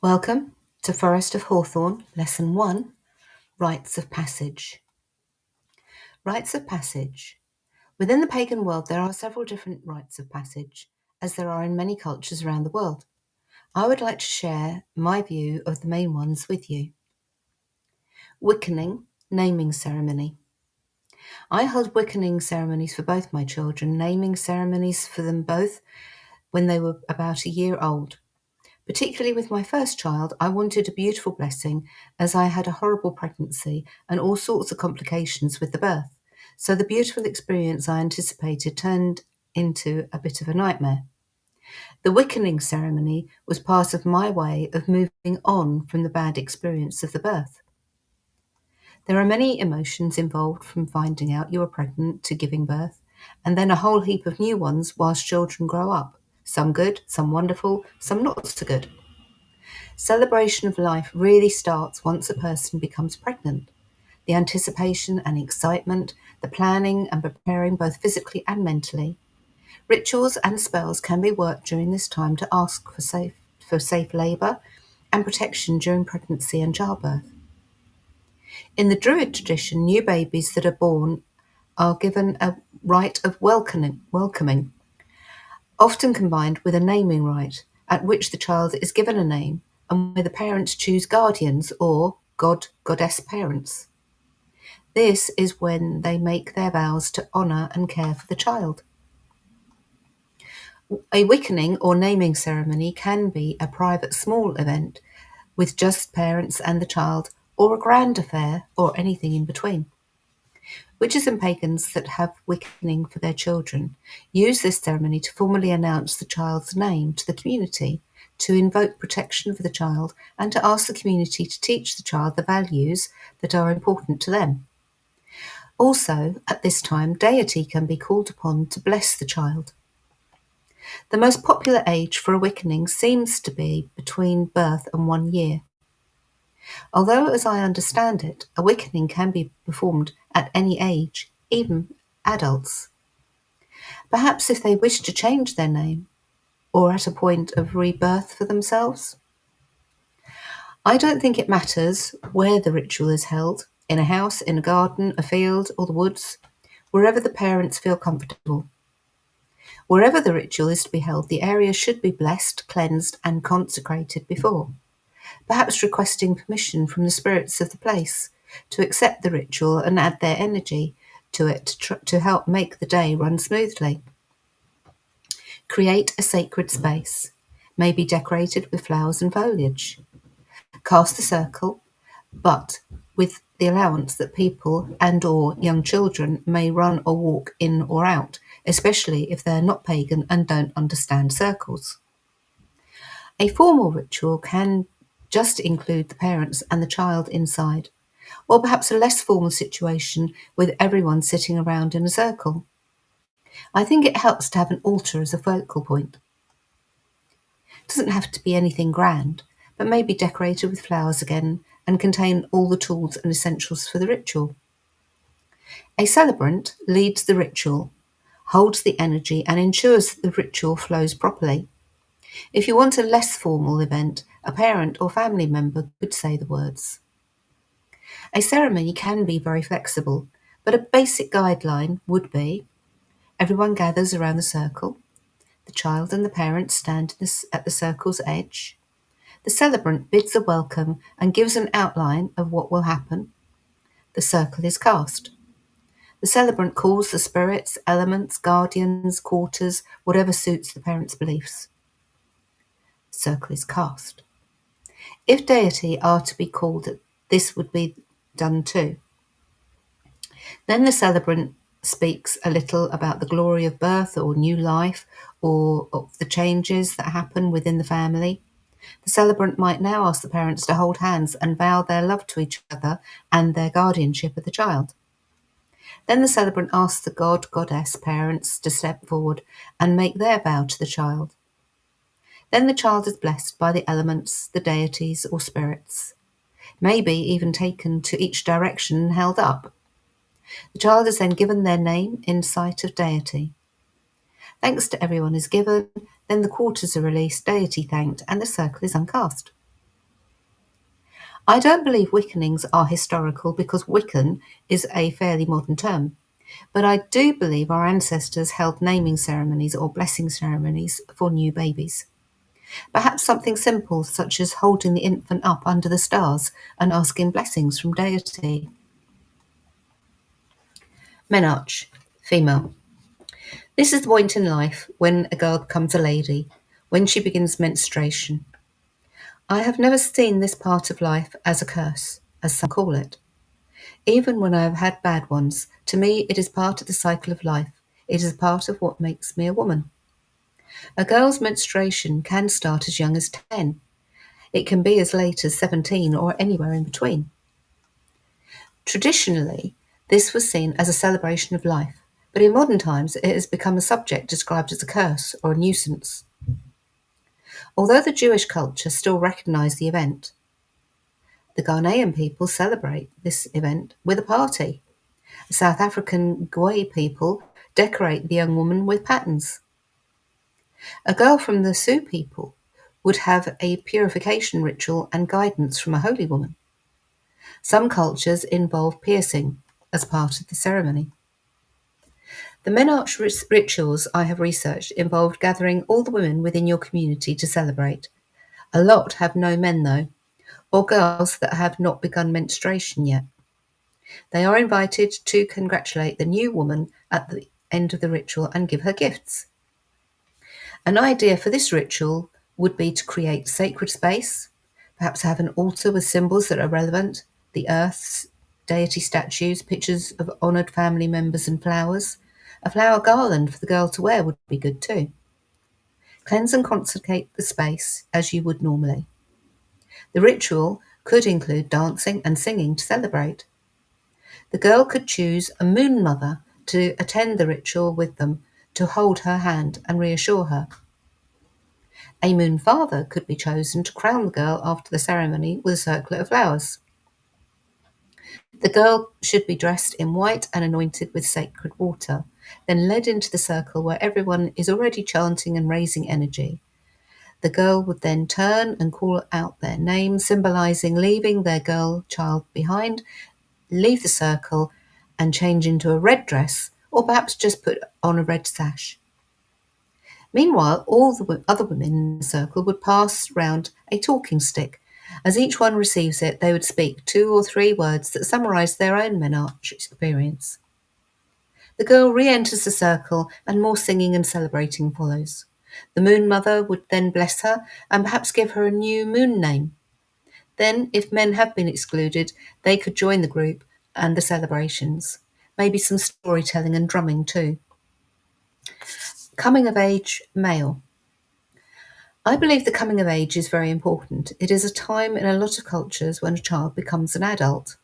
Welcome to Forest of Hawthorn, Lesson 1, Rites of Passage. Rites of Passage. Within the pagan world, there are several different rites of passage, as there are in many cultures around the world. I would like to share my view of the main ones with you. Wickening, naming ceremony. I held wickening ceremonies for both my children, naming ceremonies for them both when they were about a year old. Particularly with my first child, I wanted a beautiful blessing as I had a horrible pregnancy and all sorts of complications with the birth. So the beautiful experience I anticipated turned into a bit of a nightmare. The wickening ceremony was part of my way of moving on from the bad experience of the birth. There are many emotions involved from finding out you are pregnant to giving birth, and then a whole heap of new ones whilst children grow up. Some good, some wonderful, some not so good. Celebration of life really starts once a person becomes pregnant. The anticipation and excitement, the planning and preparing both physically and mentally. Rituals and spells can be worked during this time to ask for safe labour and protection during pregnancy and childbirth. In the Druid tradition, new babies that are born are given a rite of welcoming, often combined with a naming rite, at which the child is given a name and where the parents choose guardians or goddess parents. This is when they make their vows to honour and care for the child. A wickening or naming ceremony can be a private small event with just parents and the child, or a grand affair, or anything in between. Witches and pagans that have wickening for their children use this ceremony to formally announce the child's name to the community, to invoke protection for the child, and to ask the community to teach the child the values that are important to them. Also, at this time, deity can be called upon to bless the child. The most popular age for a wickening seems to be between birth and 1 year. Although, as I understand it, a wickening can be performed at any age, even adults. Perhaps if they wish to change their name, or at a point of rebirth for themselves. I don't think it matters where the ritual is held, in a house, in a garden, a field, or the woods, wherever the parents feel comfortable. Wherever the ritual is to be held, the area should be blessed, cleansed, and consecrated before, perhaps requesting permission from the spirits of the place to accept the ritual and add their energy to it to help make the day run smoothly. Create a sacred space, maybe decorated with flowers and foliage. Cast a circle, but with the allowance that people and or young children may run or walk in or out, especially if they're not pagan and don't understand circles. A formal ritual can just include the parents and the child inside, or perhaps a less formal situation with everyone sitting around in a circle. I think it helps to have an altar as a focal point. It doesn't have to be anything grand, but maybe decorated with flowers again and contain all the tools and essentials for the ritual. A celebrant leads the ritual, holds the energy, and ensures that the ritual flows properly. If you want a less formal event, a parent or family member could say the words. A ceremony can be very flexible, but a basic guideline would be everyone gathers around the circle, the child and the parents stand at the circle's edge, the celebrant bids a welcome and gives an outline of what will happen, the circle is cast. The celebrant calls the spirits, elements, guardians, quarters, whatever suits the parents' beliefs. The circle is cast. If deity are to be called, this would be done too. Then the celebrant speaks a little about the glory of birth or new life or of the changes that happen within the family. The celebrant might now ask the parents to hold hands and vow their love to each other and their guardianship of the child. Then the celebrant asks the goddess parents to step forward and make their vow to the child. Then the child is blessed by the elements, the deities or spirits, maybe even taken to each direction and held up. The child is then given their name in sight of deity. Thanks to everyone is given, then the quarters are released, deity thanked, and the circle is uncast. I don't believe Wiccanings are historical because Wiccan is a fairly modern term. But I do believe our ancestors held naming ceremonies or blessing ceremonies for new babies. Perhaps something simple such as holding the infant up under the stars and asking blessings from deity. Menarche, female. This is the point in life when a girl becomes a lady, when she begins menstruation. I have never seen this part of life as a curse, as some call it. Even when I have had bad ones, to me it is part of the cycle of life. It is part of what makes me a woman. A girl's menstruation can start as young as 10. It can be as late as 17 or anywhere in between. Traditionally, this was seen as a celebration of life, but in modern times it has become a subject described as a curse or a nuisance. Although the Jewish culture still recognise the event, the Ghanaian people celebrate this event with a party. The South African Goi people decorate the young woman with patterns. A girl from the Sioux people would have a purification ritual and guidance from a holy woman. Some cultures involve piercing as part of the ceremony. The Menarche rituals I have researched involved gathering all the women within your community to celebrate. A lot have no men though, or girls that have not begun menstruation yet. They are invited to congratulate the new woman at the end of the ritual and give her gifts. An idea for this ritual would be to create sacred space, perhaps have an altar with symbols that are relevant, the earths, deity statues, pictures of honoured family members and flowers. A flower garland for the girl to wear would be good too. Cleanse and consecrate the space as you would normally. The ritual could include dancing and singing to celebrate. The girl could choose a moon mother to attend the ritual with them, to hold her hand and reassure her. A moon father could be chosen to crown the girl after the ceremony with a circlet of flowers. The girl should be dressed in white and anointed with sacred water, then led into the circle where everyone is already chanting and raising energy. The girl would then turn and call out their name, symbolizing leaving their girl child behind, leave the circle, and change into a red dress, or perhaps just put on a red sash. Meanwhile, all the other women in the circle would pass round a talking stick. As each one receives it, they would speak 2 or 3 words that summarise their own menarche experience. The girl re-enters the circle and more singing and celebrating follows. The moon mother would then bless her and perhaps give her a new moon name. Then, if men have been excluded, they could join the group and the celebrations. Maybe some storytelling and drumming too. Coming of age male. I believe the coming of age is very important. It is a time in a lot of cultures when a child becomes an adult.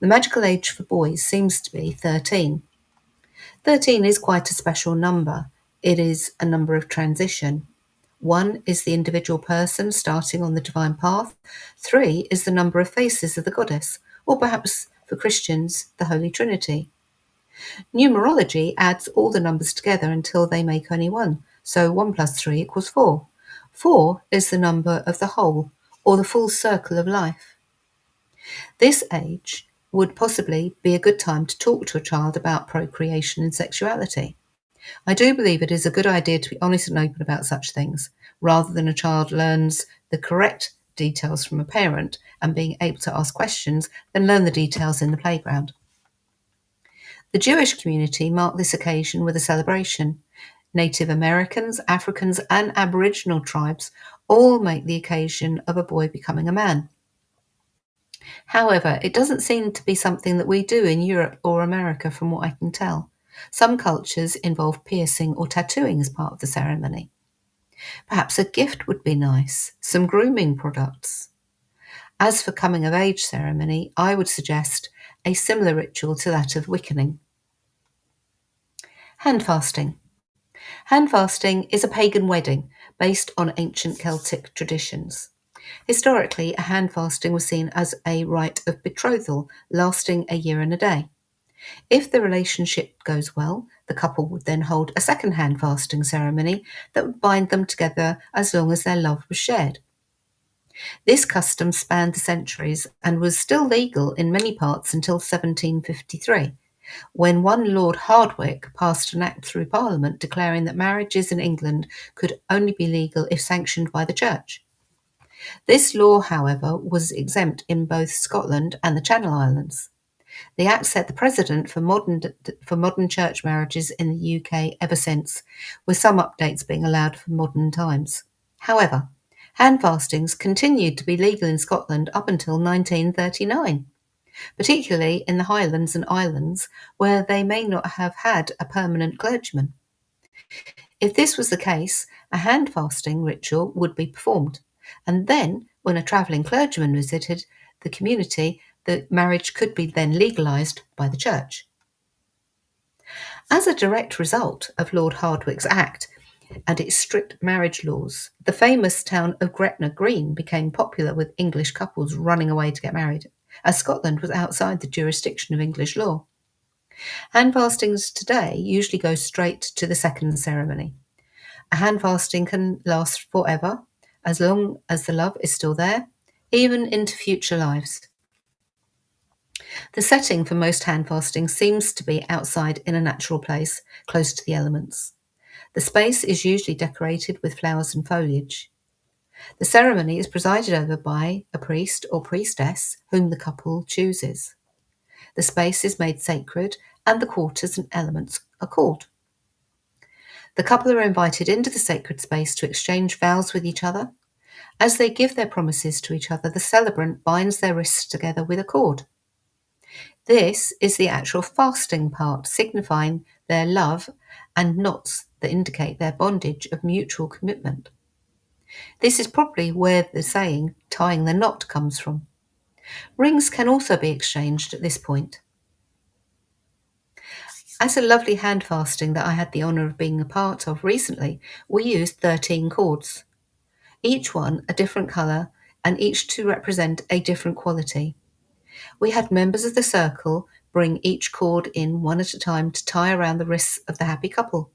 The magical age for boys seems to be 13. 13 is quite a special number. It is a number of transition. 1 is the individual person starting on the divine path. 3 is the number of faces of the goddess, or perhaps for Christians, the Holy Trinity. Numerology adds all the numbers together until they make only 1, so 1 plus 3 equals 4. 4 is the number of the whole, or the full circle of life. This age would possibly be a good time to talk to a child about procreation and sexuality. I do believe it is a good idea to be honest and open about such things, rather than a child learns the correct details from a parent and being able to ask questions, then learn the details in the playground. The Jewish community marked this occasion with a celebration. Native Americans, Africans, and Aboriginal tribes all make the occasion of a boy becoming a man. However, it doesn't seem to be something that we do in Europe or America from what I can tell. Some cultures involve piercing or tattooing as part of the ceremony. Perhaps a gift would be nice, some grooming products. As for coming of age ceremony, I would suggest a similar ritual to that of Wiccaning. Hand fasting. Hand fasting is a pagan wedding based on ancient Celtic traditions. Historically, a hand fasting was seen as a rite of betrothal lasting a year and a day. If the relationship goes well, the couple would then hold a second hand fasting ceremony that would bind them together as long as their love was shared. This custom spanned the centuries and was still legal in many parts until 1753, when one Lord Hardwicke passed an act through Parliament declaring that marriages in England could only be legal if sanctioned by the Church. This law, however, was exempt in both Scotland and the Channel Islands. The Act set the precedent for modern church marriages in the UK ever since, with some updates being allowed for modern times. However, handfastings continued to be legal in Scotland up until 1939, particularly in the Highlands and Islands, where they may not have had a permanent clergyman. If this was the case, a handfasting ritual would be performed, and then, when a travelling clergyman visited the community, the marriage could be then legalised by the church. As a direct result of Lord Hardwicke's Act and its strict marriage laws, the famous town of Gretna Green became popular with English couples running away to get married, as Scotland was outside the jurisdiction of English law. Handfastings today usually go straight to the second ceremony. A handfasting can last forever, as long as the love is still there, even into future lives. The setting for most handfasting seems to be outside in a natural place, close to the elements. The space is usually decorated with flowers and foliage. The ceremony is presided over by a priest or priestess whom the couple chooses. The space is made sacred and the quarters and elements are called. The couple are invited into the sacred space to exchange vows with each other. As they give their promises to each other, the celebrant binds their wrists together with a cord. This is the actual fasting part, signifying their love, and knots that indicate their bondage of mutual commitment. This is probably where the saying, tying the knot, comes from. Rings can also be exchanged at this point. As a lovely handfasting that I had the honour of being a part of recently, we used 13 cords, each one a different colour and each to represent a different quality. We had members of the circle bring each cord in one at a time to tie around the wrists of the happy couple.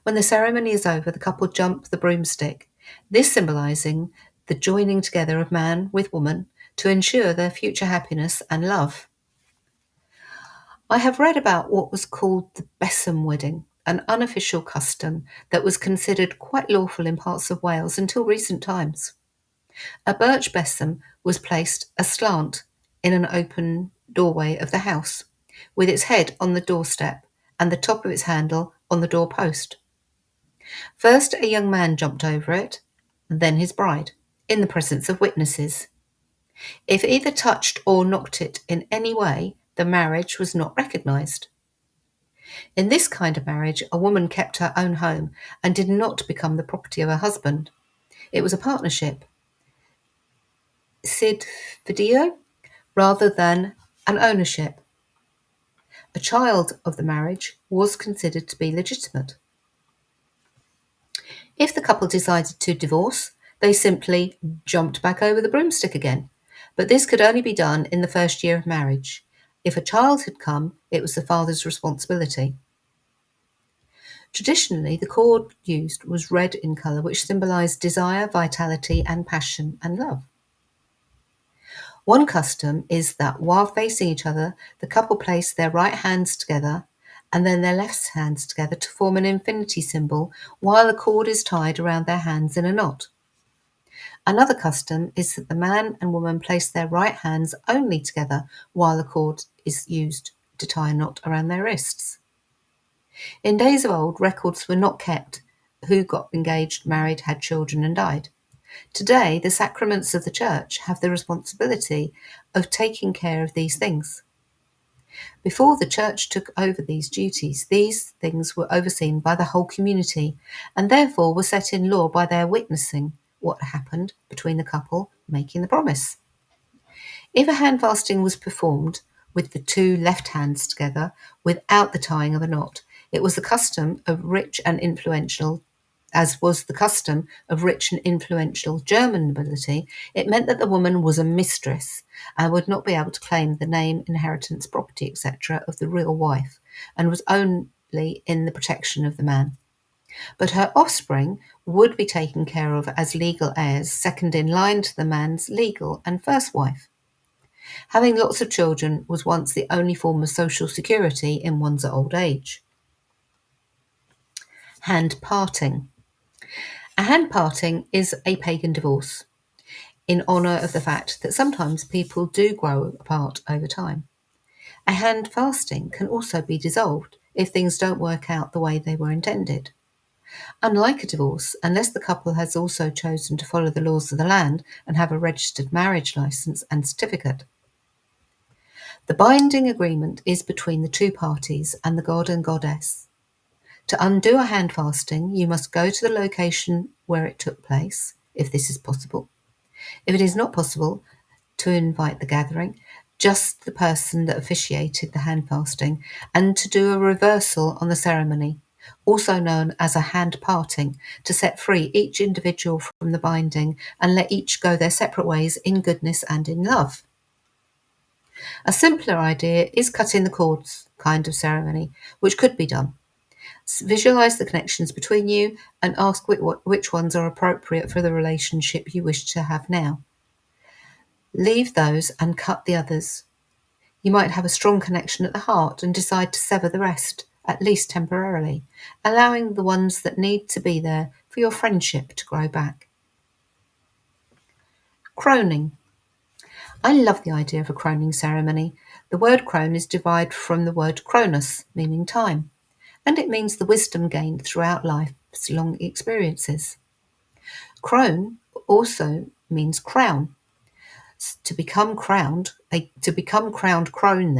When the ceremony is over, the couple jump the broomstick, this symbolising the joining together of man with woman to ensure their future happiness and love. I have read about what was called the besom wedding, an unofficial custom that was considered quite lawful in parts of Wales until recent times. A birch besom was placed aslant in an open doorway of the house, with its head on the doorstep and the top of its handle on the doorpost. First, a young man jumped over it, then his bride, in the presence of witnesses. If either touched or knocked it in any way, the marriage was not recognised. In this kind of marriage, a woman kept her own home and did not become the property of her husband. It was a partnership, sed fideo, rather than an ownership. A child of the marriage was considered to be legitimate. If the couple decided to divorce, they simply jumped back over the broomstick again. But this could only be done in the first year of marriage. If a child had come, it was the father's responsibility. Traditionally, the cord used was red in colour, which symbolised desire, vitality, and passion and love. One custom is that while facing each other, the couple place their right hands together and then their left hands together to form an infinity symbol while the cord is tied around their hands in a knot. Another custom is that the man and woman place their right hands only together while the cord is used to tie a knot around their wrists. In days of old, records were not kept who got engaged, married, had children and died. Today, the sacraments of the Church have the responsibility of taking care of these things. Before the Church took over these duties, these things were overseen by the whole community and therefore were set in law by their witnessing what happened between the couple making the promise. If a handfasting was performed with the two left hands together without the tying of a knot, it was the custom of rich and influential German nobility. It meant that the woman was a mistress and would not be able to claim the name, inheritance, property, etc. of the real wife, and was only in the protection of the man. but her offspring would be taken care of as legal heirs, second in line to the man's legal and first wife. Having lots of children was once the only form of social security in one's old age. Hand parting. A hand parting is a pagan divorce, in honour of the fact that sometimes people do grow apart over time. A hand fasting can also be dissolved if things don't work out the way they were intended. Unlike a divorce, unless the couple has also chosen to follow the laws of the land and have a registered marriage licence and certificate. The binding agreement is between the two parties and the god and goddess. To undo a hand fasting, you must go to the location where it took place, if this is possible. If it is not possible to invite the gathering, just the person that officiated the hand fasting, and to do a reversal on the ceremony, also known as a hand parting, to set free each individual from the binding and let each go their separate ways in goodness and in love. A simpler idea is cutting the cords kind of ceremony, which could be done. Visualize the connections between you and ask which ones are appropriate for the relationship you wish to have now. Leave those and cut the others. You might have a strong connection at the heart and decide to sever the rest, at least temporarily, allowing the ones that need to be there for your friendship to grow back. Croning. I love the idea of a croning ceremony. The word crone is derived from the word chronos, meaning time, and it means the wisdom gained throughout life's long experiences. Crone also means crown. To become crowned crone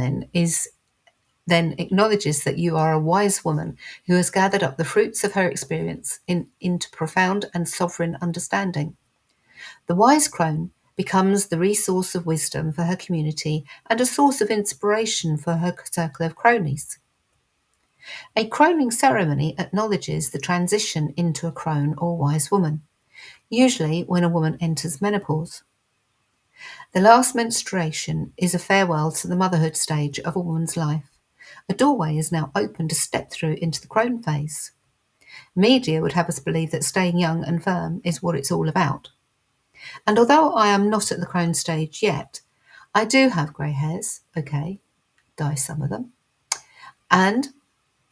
then acknowledges that you are a wise woman who has gathered up the fruits of her experience into profound and sovereign understanding. The wise crone becomes the resource of wisdom for her community and a source of inspiration for her circle of cronies. A croning ceremony acknowledges the transition into a crone or wise woman, usually when a woman enters menopause. The last menstruation is a farewell to the motherhood stage of a woman's life. A doorway is now open to step through into the crone phase. Media would have us believe that staying young and firm is what it's all about. And although I am not at the crone stage yet, I do have grey hairs, okay, dye some of them, and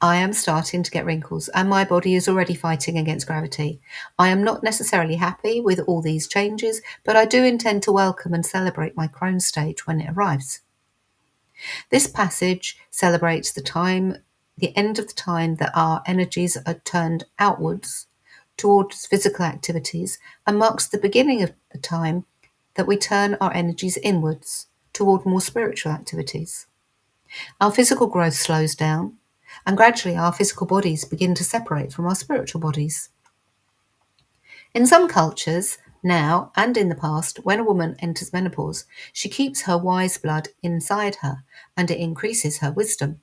I am starting to get wrinkles and my body is already fighting against gravity. I am not necessarily happy with all these changes, but I do intend to welcome and celebrate my crone stage when it arrives. This passage celebrates the end of the time that our energies are turned outwards towards physical activities and marks the beginning of the time that we turn our energies inwards toward more spiritual activities. Our physical growth slows down, and gradually our physical bodies begin to separate from our spiritual bodies. In some cultures, now and in the past, when a woman enters menopause, she keeps her wise blood inside her, and it increases her wisdom.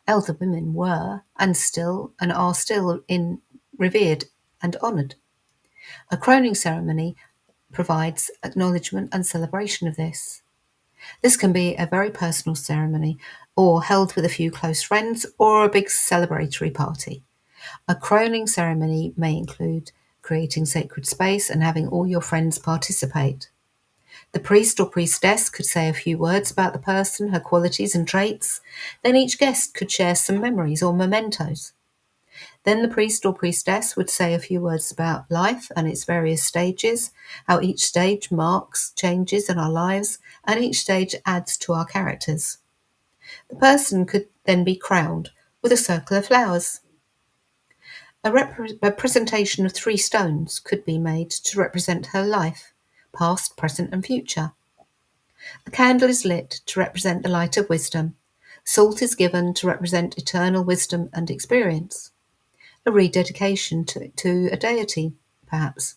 Elder women were, and are still revered and honoured. A croning ceremony provides acknowledgement and celebration of this. This can be a very personal ceremony, or held with a few close friends, or a big celebratory party. A croning ceremony may include creating sacred space and having all your friends participate. The priest or priestess could say a few words about the person, her qualities and traits. Then each guest could share some memories or mementos. Then the priest or priestess would say a few words about life and its various stages, how each stage marks changes in our lives, and each stage adds to our characters. The person could then be crowned with a circle of flowers. A representation of 3 stones could be made to represent her life, past, present, and future. A candle is lit to represent the light of wisdom. Salt is given to represent eternal wisdom and experience. A rededication to a deity, perhaps.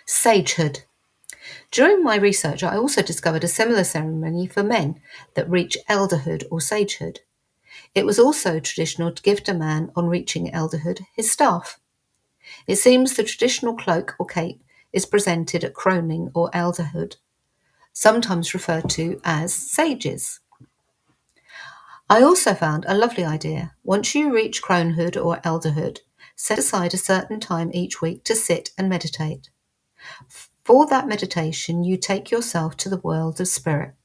Sagehood. During my research, I also discovered a similar ceremony for men that reach elderhood or sagehood. It was also traditional to gift a man, on reaching elderhood, his staff. It seems the traditional cloak or cape is presented at croning or elderhood, sometimes referred to as sages. I also found a lovely idea. Once you reach cronehood or elderhood, set aside a certain time each week to sit and meditate. For that meditation, you take yourself to the world of spirit.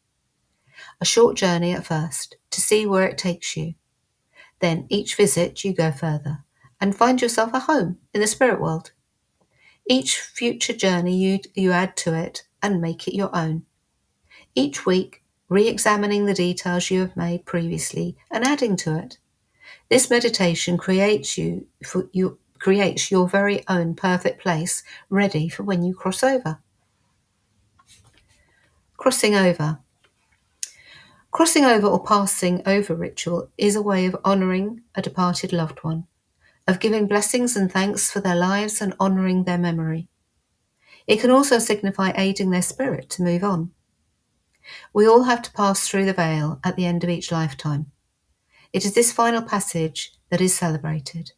A short journey at first, to see where it takes you. Then each visit you go further and find yourself a home in the spirit world. Each future journey you add to it and make it your own. Each week, re-examining the details you have made previously and adding to it. This meditation creates your very own perfect place, ready for when you cross over. Crossing over. Crossing over or passing over ritual is a way of honouring a departed loved one, of giving blessings and thanks for their lives and honouring their memory. It can also signify aiding their spirit to move on. We all have to pass through the veil at the end of each lifetime. It is this final passage that is celebrated.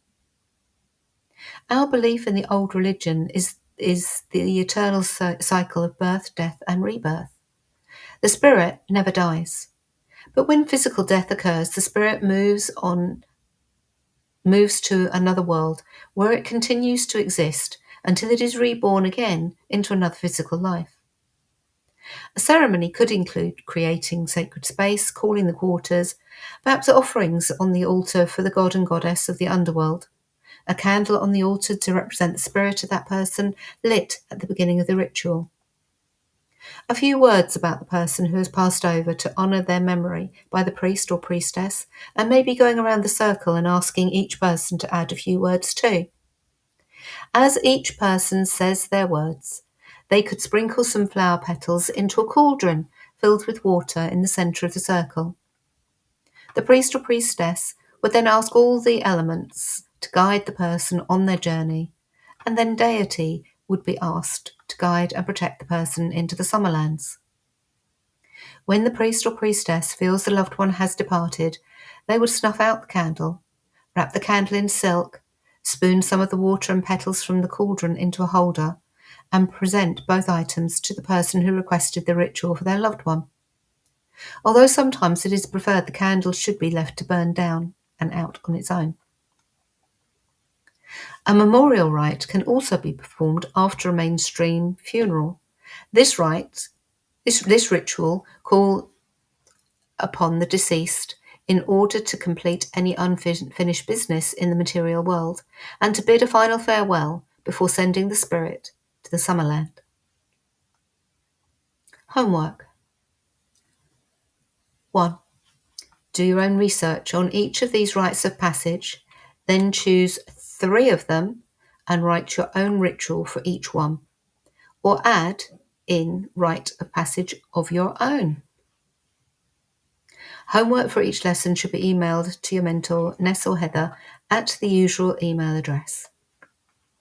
Our belief in the old religion is the eternal cycle of birth, death, and rebirth. The spirit never dies. But when physical death occurs, the spirit moves to another world where it continues to exist until it is reborn again into another physical life. A ceremony could include creating sacred space, calling the quarters, perhaps offerings on the altar for the god and goddess of the underworld, a candle on the altar to represent the spirit of that person lit at the beginning of the ritual. A few words about the person who has passed over to honour their memory by the priest or priestess, and maybe going around the circle and asking each person to add a few words too. As each person says their words, they could sprinkle some flower petals into a cauldron filled with water in the centre of the circle. The priest or priestess would then ask all the elements to guide the person on their journey, and then deity would be asked to guide and protect the person into the summerlands. When the priest or priestess feels the loved one has departed, they would snuff out the candle, wrap the candle in silk, spoon some of the water and petals from the cauldron into a holder, and present both items to the person who requested the ritual for their loved one. Although sometimes it is preferred the candle should be left to burn down and out on its own. A memorial rite can also be performed after a mainstream funeral. This ritual call upon the deceased in order to complete any unfinished business in the material world and to bid a final farewell before sending the spirit to the summerland. Homework. 1. Do your own research on each of these rites of passage, then choose 3 of them and write your own ritual for each one, or add in rite of passage of your own. Homework for each lesson should be emailed to your mentor, Ness or Heather, at the usual email address.